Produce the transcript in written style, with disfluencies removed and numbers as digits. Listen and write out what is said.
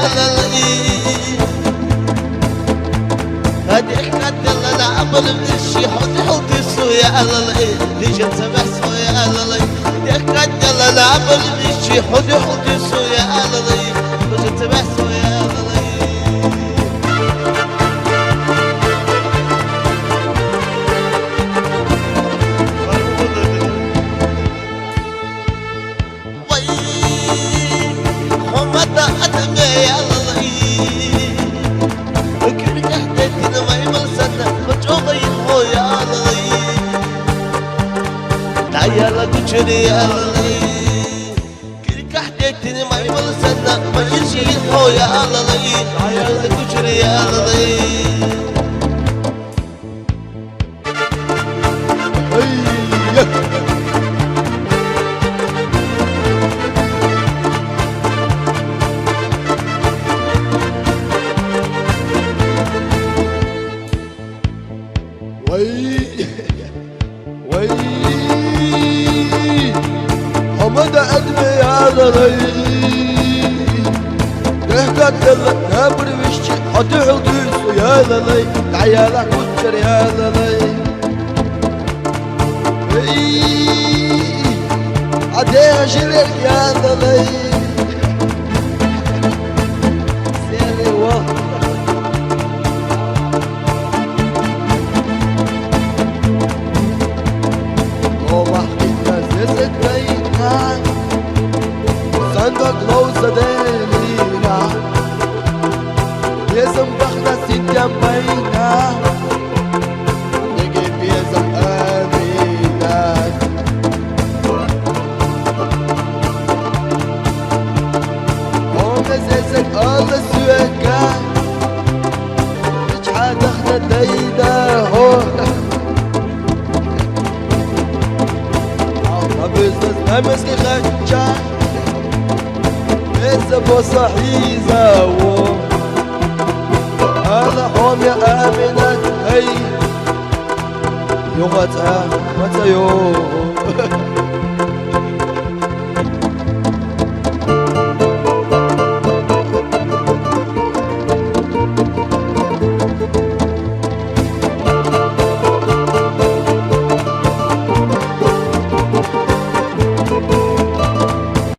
للي هديك قد الله نعمل بشي حط السويا للي ليش تبسو يا للي هديك قد الله نعمل بشي حط السويا للي ليش تبسو يا للي يلا كشري يا للي كل حديتني ما يبل سنة ما يشي هو يا للي يلا كشري يا للي حمد أدمي يا للي تهدد لك نابر وشي حتى حدوث يا للي تعيالك وتشر يا للي عديها شلك يا للي سيلي والله صندوق لوزة دينا يزم بخنا سيد جنبينا نجيب يزم آمينا هون زيزك الله سويكا رجعة دخنا دينا هون بزنس نمسكي خجا لسه بصحي زاو هلا حوم يا آمنة هي يومتها متى يوم